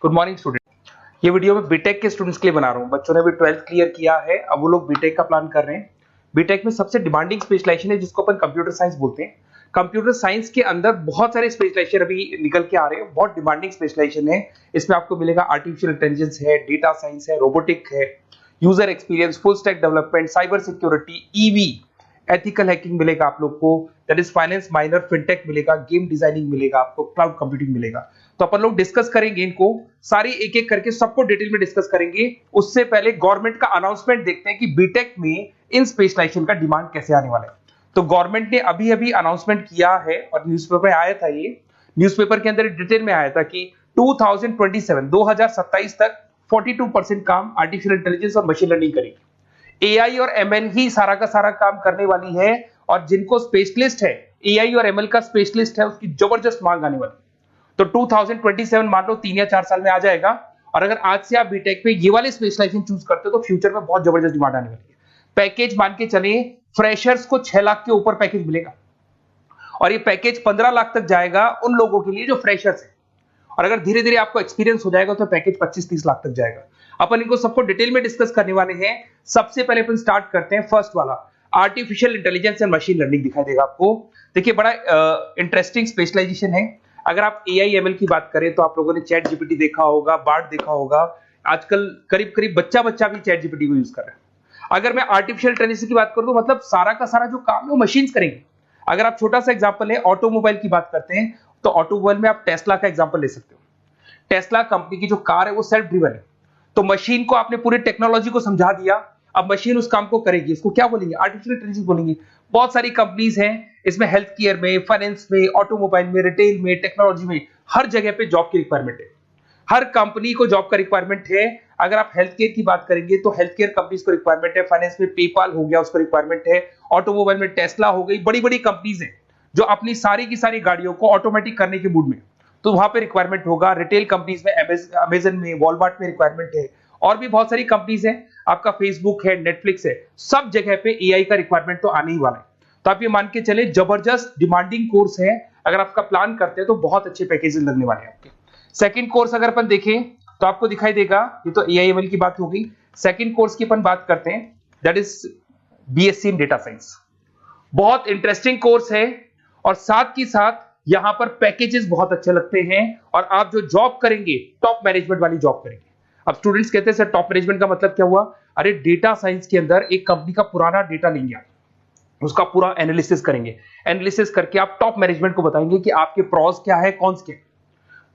Good morning student. ये video मैं BTech के स्टूडेंट्स के लिए बना रहा हूँ। बच्चों ने अभी 12th क्लियर किया है, अब वो लोग बीटेक का प्लान कर रहे हैं। बीटेक में सबसे डिमांडिंग स्पेशलाइजेशन है जिसको अपन कंप्यूटर साइंस बोलते हैं। कंप्यूटर साइंस के अंदर बहुत सारे स्पेशलाइजेशन अभी निकल के आ रहे हैं, बहुत डिमांडिंग स्पेशलाइजेशन है। इसमें आपको मिलेगा आर्टिफिशियल इंटेलिजेंस है, डेटा साइंस है, रोबोटिक है, user experience, full stack development, cyber security, EV, ethical hacking मिलेगा आप लोग को, that is finance minor, fintech मिलेगा, गेम डिजाइनिंग मिलेगा आपको, क्लाउड कंप्यूटिंग मिलेगा। तो अपन लोग डिस्कस करेंगे इनको सारी एक एक करके, सबको डिटेल में डिस्कस करेंगे। उससे पहले गवर्नमेंट का अनाउंसमेंट देखते हैं कि बीटेक में इन स्पेशलाइजेशन का डिमांड कैसे आने वाला है। तो गवर्नमेंट ने अभी अभी अनाउंसमेंट किया है और न्यूज़पेपर में आया था, ये न्यूज़पेपर के अंदर डिटेल में आया था कि 2027 तक 42% काम आर्टिफिशियल इंटेलिजेंस और मशीन लर्निंग करेगी। एआई और एमएल ही सारा का सारा काम करने वाली है, और जिनको स्पेशलिस्ट है, एआई और एमएल का स्पेशलिस्ट है, उसकी जबरदस्त मांग आने वाली। तो 2027 मान लो 3 या 4 साल में आ जाएगा। और अगर आज से आप बीटेक पे ये वाले स्पेशलाइजेशन चूज करते हो तो फ्यूचर में बहुत जबरदस्त डिमांड आने वाली है। पैकेज मान के चले, फ्रेशर्स को 6 लाख के ऊपर पैकेज मिलेगा, और ये पैकेज 15 लाख तक जाएगा उन लोगों के लिए जो फ्रेशर्स है। और अगर धीरे धीरे आपको एक्सपीरियंस हो जाएगा तो पैकेज 25-30 लाख तक जाएगा। अपन इनको सबको डिटेल में डिस्कस करने वाले हैं। सबसे पहले अपन स्टार्ट करते हैं फर्स्ट वाला, artificial intelligence and machine learning दिखाई देगा आपको। देखिए बड़ा इंटरेस्टिंग स्पेशलाइजेशन है। अगर आप एआई एमएल की बात करें तो आप लोगों ने चैट जीपीटी देखा होगा, बार्ड देखा होगा। आजकल करीब करीब बच्चा भी चैट जीपीटी को यूज कर रहा है। अगर मैं आर्टिफिशियल इंटेलिजेंस की बात करूं तो मतलब सारा का सारा जो काम है वो मशीन्स करेंगे। अगर आप छोटा सा एग्जांपल है, ऑटोमोबाइल की बात करते हैं तो ऑटोमोबाइल में आप टेस्ला का एग्जांपल ले सकते हो। टेस्ला कंपनी की जो कार है वो सेल्फ ड्रिवन है। तो मशीन को आपने पूरी टेक्नोलॉजी को समझा दिया, अब मशीन उस काम को करेगी। इसको क्या बोलेंगे? आर्टिफिशियल इंटेलिजेंस बोलेंगे। बहुत सारी कंपनीज हैं इसमें, हेल्थ केयर में, फाइनेंस में, ऑटोमोबाइल में, रिटेल में, टेक्नोलॉजी में, हर जगह पे जॉब की रिक्वायरमेंट है। हर कंपनी को जॉब का रिक्वायरमेंट है। अगर आप हेल्थ केयर की बात करेंगे तो हेल्थ केयर कंपनीज को रिक्वायरमेंट है, फाइनेंस में पेपाल हो गया उसको रिक्वायरमेंट है, ऑटोमोबाइल में टेस्ला हो गई, बड़ी बड़ी कंपनीज हैं जो अपनी सारी की सारी गाड़ियों को ऑटोमेटिक करने के मूड में, तो वहां पे रिक्वायरमेंट होगा। रिटेल कंपनीज में अमेजन में, वॉलमार्ट में रिक्वायरमेंट है, और भी बहुत सारी कंपनीज हैं, आपका फेसबुक है, नेटफ्लिक्स है, सब जगह पे एआई का रिक्वायरमेंट तो आने ही वाला है। तो आप ये मान के चले जबरदस्त डिमांडिंग कोर्स है। अगर आपका प्लान करते हैं तो बहुत अच्छे पैकेजेस लगने वाले हैं आपके। सेकंड कोर्स अगर अपन देखें तो आपको दिखाई देगा, ये तो एआई एमएल की बात हो गई। सेकंड कोर्स की अपन बात करते हैं, that is BSc in data science. बहुत इंटरेस्टिंग कोर्स है, और साथ ही साथ यहां पर पैकेजेस बहुत अच्छे लगते हैं, और आप जो जॉब करेंगे टॉप मैनेजमेंट वाली जॉब करेंगे। अब स्टूडेंट्स कहते हैं सर टॉप मैनेजमेंट का मतलब क्या हुआ? अरे डेटा साइंस के अंदर एक कंपनी का पुराना डेटा लेंगे आप, उसका पूरा एनालिसिस करेंगे, एनालिसिस करके आप टॉप मैनेजमेंट को बताएंगे कि आपके प्रॉस क्या है, कॉन्स क्या है,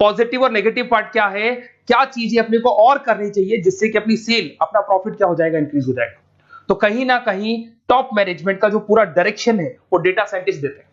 पॉजिटिव और नेगेटिव पार्ट क्या है, क्या चीजें अपने को और करनी चाहिए जिससे कि अपनी सेल, अपना प्रॉफिट क्या हो जाएगा, इंक्रीज हो जाएगा। तो कहीं ना कहीं टॉप मैनेजमेंट का जो पूरा डायरेक्शन है वो डेटा साइंटिस्ट देते हैं।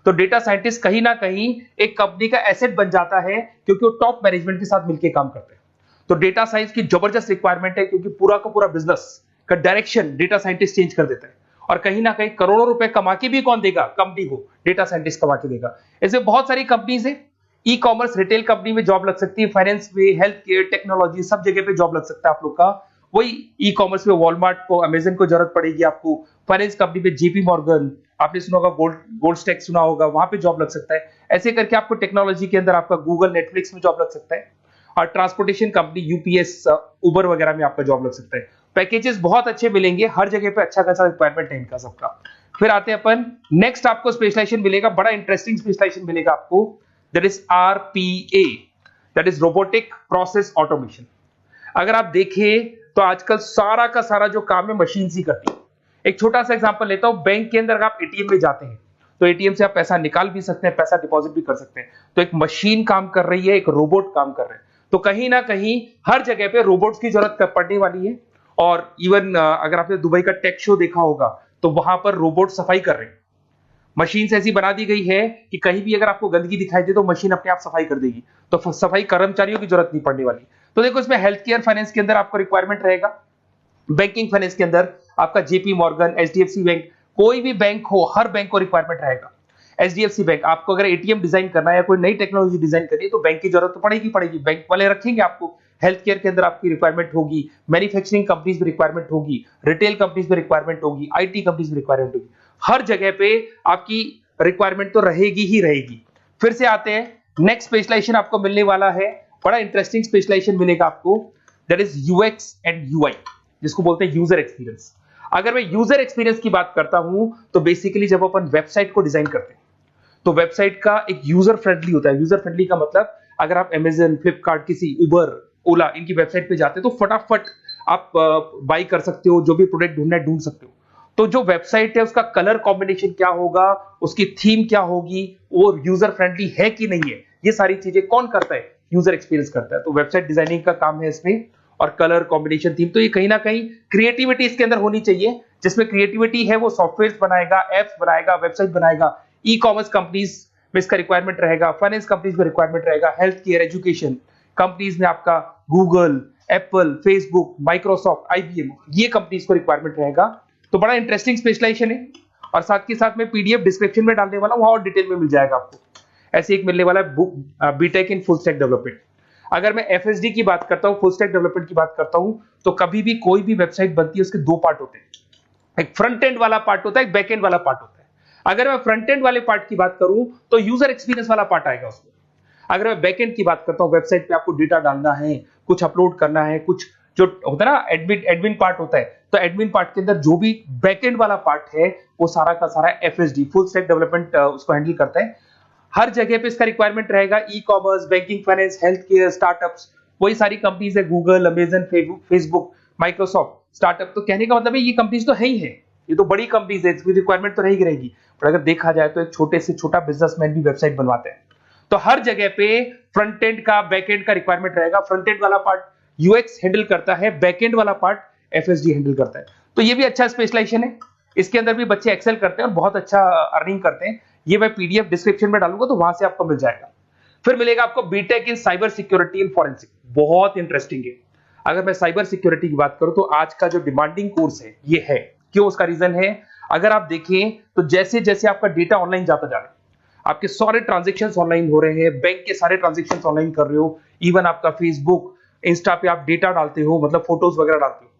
तो डेटा साइंटिस्ट कहीं ना कहीं एक कंपनी का एसेट बन जाता है, क्योंकि वो टॉप मैनेजमेंट के साथ मिलकर काम करते हैं। तो डेटा साइंस की जबरदस्त रिक्वायरमेंट है, क्योंकि पूरा का पूरा बिजनेस का डायरेक्शन डेटा साइंटिस्ट चेंज कर देता है। और कहीं ना कहीं करोड़ों रुपए कमा के भी कौन देगा? कंपनी को डेटा साइंटिस्ट कमा के देगा। ऐसे बहुत सारी कंपनीज है, ई कॉमर्स, रिटेल कंपनी में जॉब लग सकती है, फाइनेंस में, हेल्थ केयर, टेक्नोलॉजी, सब जगह पे जॉब लग सकता है आप लोग का। वही ई कॉमर्स में वॉलमार्ट को, अमेजन को जरूरत पड़ेगी आपको। फाइनेंस कंपनी में जेपी मॉर्गन, आपने सुना होगा, गोल्ड स्टैक सुना होगा, वहां पे जॉब लग सकता है। ऐसे करके आपको टेक्नोलॉजी के अंदर आपका गूगल, नेटफ्लिक्स में जॉब लग सकता है। और ट्रांसपोर्टेशन कंपनी, यूपीएस, उबर वगैरह में आपका जॉब लग सकता है। पैकेजेस बहुत अच्छे मिलेंगे, हर जगह पे अच्छा खासा रिक्वायरमेंट है इनका सबका। फिर आते हैं अपन नेक्स्ट, आपको स्पेशलाइजेशन मिलेगा, बड़ा इंटरेस्टिंग स्पेशलाइजेशन मिलेगा आपको, that is RPA, that is robotic process automation. अगर आप देखें तो आजकल सारा का सारा जो काम है मशीन ही करती है। एक छोटा सा एग्जांपल लेता हूं, बैंक के अंदर आप एटीएम में जाते हैं तो एटीएम से आप पैसा निकाल भी सकते हैं, पैसा डिपॉजिट भी कर सकते हैं। तो एक मशीन काम कर रही है, एक रोबोट काम कर रहे हैं। तो कहीं ना कहीं हर जगह पे रोबोट्स की जरूरत पड़ने वाली है। और इवन अगर आपने दुबई का टेक शो देखा होगा तो वहां पर रोबोट सफाई कर रहे हैं। मशीन ऐसी बना दी गई है कि कहीं भी अगर आपको गंदगी दिखाई दे तो मशीन अपने आप सफाई कर देगी, तो सफाई कर्मचारियों की जरूरत नहीं पड़ने वाली। तो देखो इसमें हेल्थ केयर, फाइनेंस के अंदर आपको रिक्वायरमेंट रहेगा, बैंकिंग फाइनेंस के अंदर आपका जेपी मॉर्गन, एचडीएफसी बैंक, कोई भी बैंक हो, हर बैंक को रिक्वायरमेंट रहेगा। एचडीएफसी बैंक, आपको अगर एटीएम डिजाइन करना है या कोई नई टेक्नोलॉजी डिजाइन करनी है तो बैंक की जरूरत तो पड़ेगी, बैंक वाले रखेंगे आपको। हेल्थ केयर के अंदर आपकी रिक्वायरमेंट होगी, मैन्युफैक्चरिंग कंपनीज में रिक्वायरमेंट होगी, रिटेल कंपनीज में रिक्वायरमेंट होगी, आईटी कंपनीज में रिक्वायरमेंट होगी। हर जगह पे आपकी रिक्वायरमेंट तो रहेगी ही रहेगी। फिर से आते हैं, नेक्स्ट स्पेशलाइजेशन आपको मिलने वाला है बड़ा इंटरेस्टिंग स्पेशलाइजेशन मिलेगा आपको, that is UX and UI, जिसको बोलते हैं यूजर एक्सपीरियंस। अगर मैं यूजर एक्सपीरियंस की बात करता हूं तो बेसिकली जब अपन वेबसाइट को डिजाइन करते हैं तो वेबसाइट का एक यूजर फ्रेंडली होता है। यूजर फ्रेंडली का मतलब अगर आप अमेजन, फ्लिपकार्ट, किसी उबर, ओला इनकी वेबसाइट पे जाते हैं तो फटाफट आप बाई कर सकते हो, जो भी प्रोडक्ट ढूंढना है ढूंढ सकते हो। तो जो वेबसाइट है उसका कलर कॉम्बिनेशन क्या होगा, उसकी थीम क्या होगी, वो यूजर फ्रेंडली है कि नहीं है, ये सारी चीजें कौन करता है, यूजर एक्सपीरियंस करता है। तो वेबसाइट डिजाइनिंग का काम है इसमें, और कलर कॉम्बिनेशन, थीम, तो ये कहीं ना कहीं क्रिएटिविटी इसके अंदर होनी चाहिए। जिसमें क्रिएटिविटी है वो सॉफ्टवेयर बनाएगा, एप्स बनाएगा, वेबसाइट बनाएगा। ई कॉमर्स कंपनीज में इसका रिक्वायरमेंट रहेगा, फाइनेंस कंपनीज में रिक्वायरमेंट रहेगा, हेल्थ केयर, एजुकेशन कंपनीज में आपका Google, Apple, Facebook, Microsoft, IBM, ये कंपनीज को रिक्वायरमेंट रहेगा। तो बड़ा इंटरेस्टिंग स्पेशलाइजेशन है, और साथ के साथ में पीडीएफ डिस्क्रिप्शन में डालने वाला हूं, और डिटेल में मिल जाएगा आपको। ऐसे एक मिलने वाला है book, B Tech in full stack development. अगर मैं एफएसडी की बात करता हूं, फुल स्टैक डेवलपमेंट की बात करता हूं, तो कभी भी कोई भी वेबसाइट बनती है उसके दो पार्ट होते हैं, एक फ्रंट एंड वाला पार्ट होता है, एक बैक एंड वाला पार्ट होता है। अगर मैं फ्रंट एंड वाले पार्ट की बात करूं तो यूजर एक्सपीरियंस वाला पार्ट आएगा उसमें। अगर मैं बैक एंड की बात करता हूं, वेबसाइट पे आपको डेटा डालना है, कुछ अपलोड करना है, कुछ जो होता है ना एडमिन पार्ट होता है, तो एडमिन पार्ट के अंदर जो भी बैक एंड वाला पार्ट है वो सारा का सारा एफएसडी, फुल स्टैक डेवलपमेंट, उसको हैंडल करता है। हर जगह पे इसका रिक्वायरमेंट रहेगा। E commerce, banking, finance, health care, startups, वही सारी कंपनीज है, Google, Amazon, Facebook, Microsoft, startup. तो कहने का मतलब है ये कंपनीज तो है ही है, ये तो बड़ी कंपनीज है, इसकी रिक्वायरमेंट तो रहेगी। पर अगर देखा जाए तो एक छोटे से छोटा बिजनेसमैन भी वेबसाइट बनवाते हैं। तो हर जगह पे फ्रंट एंड का, बैक एंड का रिक्वायरमेंट रहेगा। फ्रंट एंड वाला पार्ट यूएक्स हैंडल करता है, बैक एंड वाला पार्ट एफएसडी हैंडल करता है। तो ये भी अच्छा स्पेशलाइजेशन है, इसके अंदर भी बच्चे एक्सेल करते हैं और बहुत अच्छा अर्निंग करते हैं। ये मैं पीडीएफ डिस्क्रिप्शन में डालूंगा तो वहां से आपको मिल जाएगा। फिर मिलेगा आपको B Tech in cyber security and forensic, बहुत इंटरेस्टिंग है। अगर मैं साइबर सिक्योरिटी की बात करूं तो आज का जो डिमांडिंग कोर्स है ये है। क्यों? उसका रीजन है, अगर आप देखें तो जैसे जैसे आपका डेटा ऑनलाइन जाता जा रहा है, आपके सारे ट्रांजेक्शन्स ऑनलाइन हो रहे हैं, बैंक के सारे ट्रांजेक्शन्स ऑनलाइन कर रहे हो, इवन आपका फेसबुक, इंस्टा पे आप डेटा डालते हो, मतलब फोटोज वगैरह डालते हो।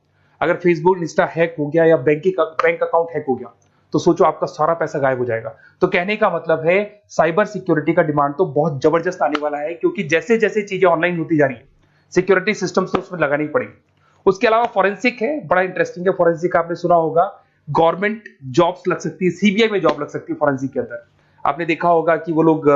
अगर फेसबुक, इंस्टा हैक हो गया या बैंक अकाउंट हैक हो गया तो सोचो आपका सारा पैसा गायब हो जाएगा। तो कहने का मतलब है साइबर सिक्योरिटी का डिमांड तो बहुत जबरदस्त आने वाला है, क्योंकि जैसे जैसे चीजें ऑनलाइन होती जा रही है सिक्योरिटी सिस्टम्स तो उसमें लगानी पड़ेगी। उसके अलावा फॉरेंसिक है, बड़ा इंटरेस्टिंग है। फॉरेंसिक आपने सुना होगा, गवर्नमेंट जॉब्स लग सकती है, सीबीआई में जॉब लग सकती है फॉरेंसिक के अंदर। आपने देखा होगा कि वो लोग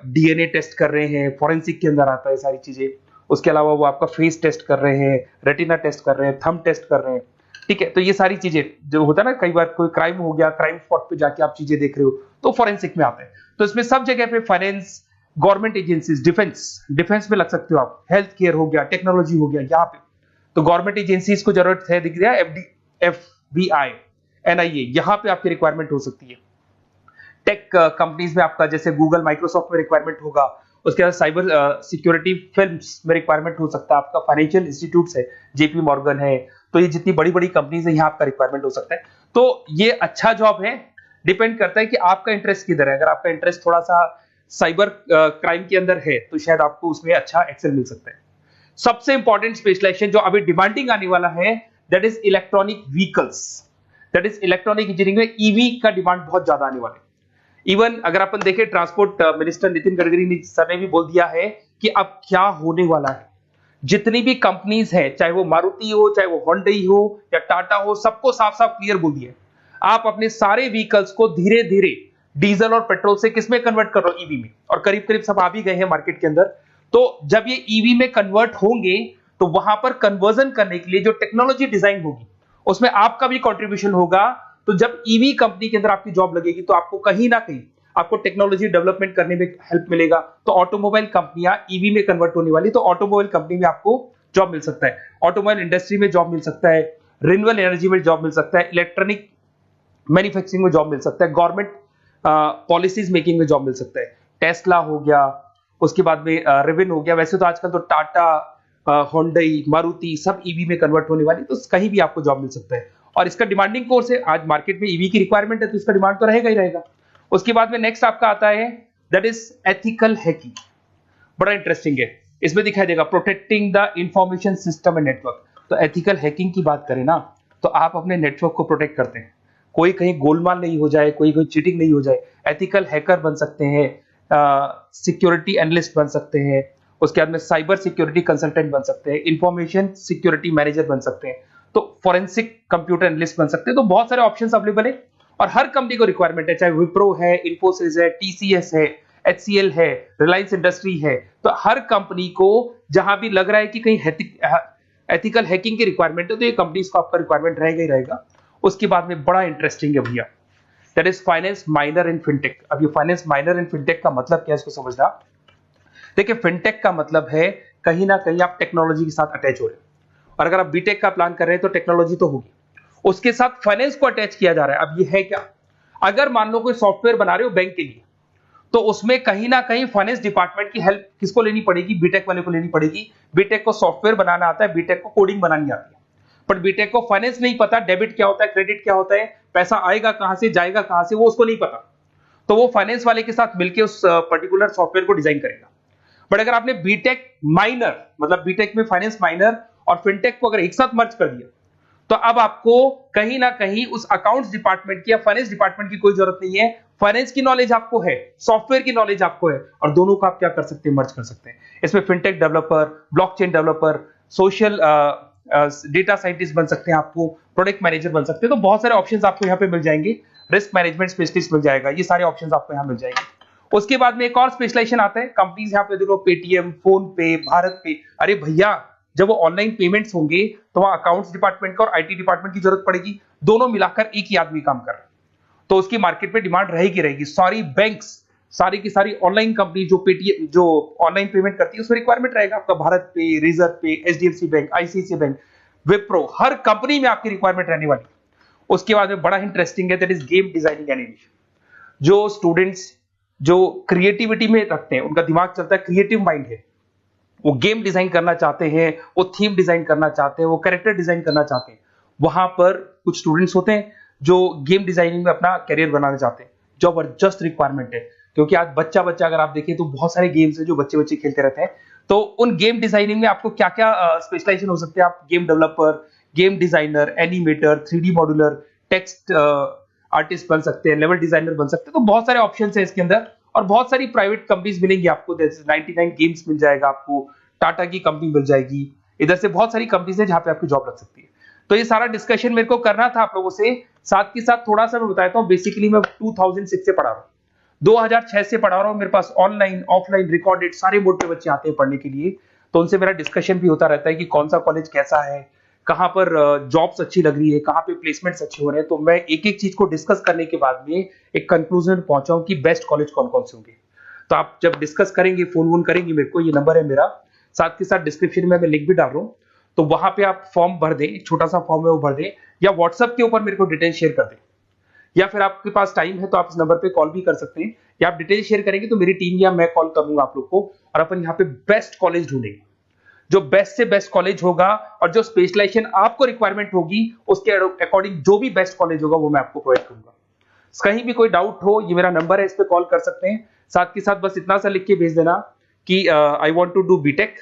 डीएनए टेस्ट कर रहे हैं, फॉरेंसिक के अंदर आता है सारी चीजें। उसके अलावा वो आपका फेस टेस्ट कर रहे हैं, रेटिना टेस्ट कर रहे हैं, थंब टेस्ट कर रहे हैं, ठीक है। तो ये सारी चीजें जो होता है ना, कई बार कोई क्राइम हो गया, क्राइम स्पॉट पे जाके आप चीजें देख रहे हो तो फॉरेंसिक में आता है। तो इसमें सब जगह पे फाइनेंस, गवर्नमेंट एजेंसीज, डिफेंस में लग सकते हो आप, हेल्थ केयर हो गया, टेक्नोलॉजी हो गया, यहाँ पे तो गवर्नमेंट एजेंसीज को जरूरत है, दिख रहा है, एफबीआई, एनआईए, यहाँ पे आपकी रिक्वायरमेंट हो सकती है। टेक कंपनीज में आपका जैसे गूगल, माइक्रोसॉफ्ट में रिक्वायरमेंट होगा। उसके बाद साइबर सिक्योरिटी फिल्म्स में रिक्वायरमेंट हो सकता है आपका, फाइनेंशियल इंस्टीट्यूट्स है, जेपी मॉर्गन है, तो ये जितनी बड़ी बड़ी कंपनीज है यहाँ आपका रिक्वायरमेंट हो सकता है। तो ये अच्छा जॉब है, डिपेंड करता है कि आपका इंटरेस्ट किधर है। अगर आपका इंटरेस्ट थोड़ा सा साइबर क्राइम के अंदर है तो शायद आपको उसमें अच्छा एक्सेल मिल सकता है। सबसे इंपॉर्टेंट स्पेशलाइजेशन जो अभी डिमांडिंग आने वाला है, that is electronic vehicles, that is electronic engineering में ईवी का डिमांड बहुत ज्यादा आने वाला है। इवन अगर अपन देखें, transport minister Nitin Gadkari sir ने भी बोल दिया है कि अब क्या होने वाला है, जितनी भी कंपनीज है, चाहे वो मारुति हो, चाहे वो होंडई हो या टाटा हो, सबको साफ साफ क्लियर बोल दिया, आप अपने सारे व्हीकल्स को धीरे धीरे डीजल और पेट्रोल से किसमें कन्वर्ट कर रहे हो, ईवी में। और करीब करीब सब आ भी गए हैं मार्केट के अंदर। तो जब ये ईवी में कन्वर्ट होंगे तो वहां पर कन्वर्जन करने के लिए जो टेक्नोलॉजी डिजाइन होगी उसमें आपका भी कंट्रीब्यूशन होगा। तो जब ईवी कंपनी के अंदर आपकी जॉब लगेगी तो आपको कहीं ना कहीं आपको टेक्नोलॉजी डेवलपमेंट करने में हेल्प मिलेगा। तो ऑटोमोबाइल कंपनियां ईवी में कन्वर्ट होने वाली, तो ऑटोमोबाइल कंपनी में आपको जॉब मिल सकता है, ऑटोमोबाइल इंडस्ट्री में जॉब मिल सकता है, रिन्यूएबल एनर्जी में जॉब मिल सकता है, इलेक्ट्रॉनिक मैन्युफैक्चरिंग में जॉब मिल सकता है, गवर्नमेंट पॉलिसीज मेकिंग में जॉब मिल सकता है, टेस्ला हो गया, उसके बाद में रिविन हो गया। वैसे तो आजकल तो टाटा, होंडई, मारुति सब ईवी में कन्वर्ट होने वाली, तो कहीं भी आपको जॉब मिल सकता है। और इसका डिमांडिंग कोर्स है, आज मार्केट में ईवी की रिक्वायरमेंट है तो इसका डिमांड तो रहेगा ही रहेगा। उसके बाद में नेक्स्ट आपका आता है दैट इज एथिकल हैकिंग, बड़ा इंटरेस्टिंग है। इसमें दिखाई देगा protecting the information system and network. तो एथिकल हैकिंग की बात करें ना, तो आप अपने नेटवर्क को प्रोटेक्ट करते हैं, कोई कहीं गोलमाल नहीं हो जाए, कोई चीटिंग नहीं हो जाए। एथिकल हैकर बन सकते हैं, सिक्योरिटी एनालिस्ट बन सकते हैं, उसके बाद में साइबर सिक्योरिटी कंसल्टेंट बन सकते हैं, इंफॉर्मेशन सिक्योरिटी मैनेजर बन सकते हैं, तो फॉरेंसिक कंप्यूटर एनालिस्ट बन सकते हैं। तो बहुत सारे ऑप्शंस अवेलेबल है और हर कंपनी को रिक्वायरमेंट है, चाहे विप्रो है, इन्फोसिस है, टीसीएस है, एचसीएल है, रिलायंस इंडस्ट्री है। तो हर कंपनी को जहां भी लग रहा है कि कहीं एथिकल हैकिंग की रिक्वायरमेंट है तो ये कंपनीज को आपका रिक्वायरमेंट रहेगा ही रहेगा। उसके बाद में बड़ा इंटरेस्टिंग है भैया, that is finance minor in fintech. अब ये फाइनेंस माइनर इन फिनटेक का मतलब क्या है इसको समझना। देखिए फिनटेक का मतलब है कहीं ना कहीं आप टेक्नोलॉजी के साथ अटैच हो रहे हो, और अगर आप बीटेक का प्लान कर रहे हैं तो टेक्नोलॉजी तो होगी, उसके साथ फाइनेंस को अटैच किया जा रहा है। अब ये है क्या, अगर मान लो कोई सॉफ्टवेयर बना रहे हो बैंक के लिए, तो उसमें कहीं ना कहीं फाइनेंस डिपार्टमेंट की हेल्प किसको लेनी पड़ेगी, बीटेक वाले को लेनी पड़ेगी। बीटेक को सॉफ्टवेयर बनाना आता है, बीटेक को कोडिंग बनानी आती है, बट बीटेक को फाइनेंस नहीं पता, डेबिट क्या होता है, क्रेडिट क्या होता है, पैसा आएगा कहां से, जाएगा कहां से, वो उसको नहीं पता। तो वो फाइनेंस वाले के साथ मिलकर उस पर्टिकुलर सॉफ्टवेयर को डिजाइन करेगा। बट अगर आपने बीटेक माइनर, मतलब बीटेक में फाइनेंस माइनर और फिनटेक को अगर एक साथ मर्ज कर दिया, तो अब आपको कहीं ना कहीं उस अकाउंट्स डिपार्टमेंट की या फाइनेंस डिपार्टमेंट की कोई जरूरत नहीं है। फाइनेंस की नॉलेज आपको है, सॉफ्टवेयर की नॉलेज आपको है, और दोनों को आप क्या कर सकते हैं, मर्ज कर सकते हैं। इसमें fintech developer, blockchain developer, social data scientist बन सकते हैं, आपको प्रोडक्ट मैनेजर बन सकते हैं। तो बहुत सारे ऑप्शंस आपको यहाँ पे मिल जाएंगे, रिस्क मैनेजमेंट स्पेशलिस्ट मिल जाएगा, ये सारे ऑप्शंस आपको यहाँ मिल जाएंगे। उसके बाद में एक और स्पेशलाइजेशन आता है, कंपनीज यहाँ पे देखो पेटीएम, फोन पे, भारत पे। अरे भैया जब वो ऑनलाइन पेमेंट्स होंगे तो वहां अकाउंट्स डिपार्टमेंट का और आईटी डिपार्टमेंट की जरूरत पड़ेगी, दोनों मिलाकर एक ही आदमी काम कर रहा है, तो उसकी मार्केट में डिमांड रहेगी रहेगी। सारी बैंक्स, सारी की सारी ऑनलाइन कंपनी जो पेटीएम, जो ऑनलाइन पेमेंट करती है, उसमें रिक्वायरमेंट रहेगा आपका भारत पे, Razorpay, HDFC bank, ICICI bank, Wipro, हर कंपनी में आपकी रिक्वायरमेंट रहने वाली। उसके बाद में बड़ा इंटरेस्टिंग है, that is game designing animation. जो स्टूडेंट्स जो क्रिएटिविटी में रखते हैं, उनका दिमाग चलता है, क्रिएटिव माइंड है, वो गेम डिजाइन करना चाहते हैं, वो थीम डिजाइन करना चाहते हैं, वो कैरेक्टर डिजाइन करना चाहते हैं, वहां पर कुछ स्टूडेंट्स होते हैं जो गेम डिजाइनिंग में अपना करियर बनाना चाहते हैं। जबरदस्त रिक्वायरमेंट है, क्योंकि आज बच्चा बच्चा अगर आप देखें तो बहुत सारे गेम्स हैं जो बच्चे बच्चे खेलते रहते हैं। तो उन गेम डिजाइनिंग में आपको क्या क्या स्पेशलाइजेशन हो सकते हैं, आप game developer, game designer, animator, 3D modular, text artist बन सकते हैं, लेवल डिजाइनर बन सकते हैं। तो बहुत सारे ऑप्शन है इसके अंदर, और बहुत सारी प्राइवेट कंपनीज मिलेंगी आपको, जैसे 99 गेम्स मिल जाएगा आपको, टाटा की कंपनी मिल जाएगी, इधर से बहुत सारी कंपनीज है जहां पे आपकी जॉब लग सकती है। तो ये सारा डिस्कशन मेरे को करना था आप लोगों से, साथ के साथ थोड़ा सा मैं बताता हूँ। बेसिकली मैं 2006 से पढ़ा रहा हूँ, 2006 से पढ़ा रहा हूँ। मेरे पास ऑनलाइन ऑफलाइन रिकॉर्डेड सारे बोर्ड पे बच्चे आते हैं पढ़ने के लिए, तो उनसे मेरा डिस्कशन भी होता रहता है कि कौन सा कॉलेज कैसा है, कहाँ पर जॉब्स अच्छी लग रही है, कहाँ पे प्लेसमेंट्स अच्छे हो रहे हैं। तो मैं एक एक चीज को डिस्कस करने के बाद में एक कंक्लूजन पहुंचा हूं कि बेस्ट कॉलेज कौन कौन से होंगे। तो आप जब डिस्कस करेंगे, फोन वोन करेंगे मेरे को, ये नंबर है मेरा, साथ के साथ डिस्क्रिप्शन में मैं लिंक भी डाल रहा हूँ, तो वहां पे आप फॉर्म भर दें, एक छोटा सा फॉर्म है वो भर दें, या व्हाट्सएप के ऊपर मेरे को डिटेल शेयर कर दें, या फिर आपके पास टाइम है तो आप इस नंबर पे कॉल भी कर सकते हैं, या आप डिटेल शेयर करेंगे तो मेरी टीम या मैं कॉल करूंगा आप लोग को, और अपन यहाँ पे बेस्ट कॉलेज ढूंढेंगे, जो बेस्ट से बेस्ट कॉलेज होगा, और जो स्पेशलाइजेशन आपको रिक्वायरमेंट होगी उसके अकॉर्डिंग जो भी बेस्ट कॉलेज होगा वो मैं आपको प्रोवाइड करूंगा। कहीं भी कोई डाउट हो, ये मेरा नंबर है, इस पे कॉल कर सकते हैं। साथ के साथ बस इतना सा लिख के भेज देना कि I want to do B Tech,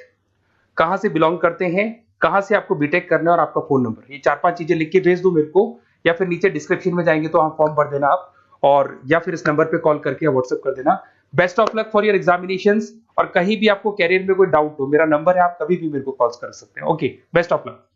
कहां से बिलोंग करते हैं, कहां से आपको बीटेक करना है, और आपका फोन नंबर, ये 4-5 चीजें लिख के भेज दो मेरे को, या फिर नीचे डिस्क्रिप्शन में जाएंगे तो वहां फॉर्म भर देना आप, और या फिर इस नंबर पे कॉल करके या व्हाट्सएप कर देना। Best of luck for your examinations, और कहीं भी आपको कैरियर में कोई डाउट हो, मेरा नंबर है, आप कभी भी मेरे को कॉल कर सकते हैं। Okay, best of luck.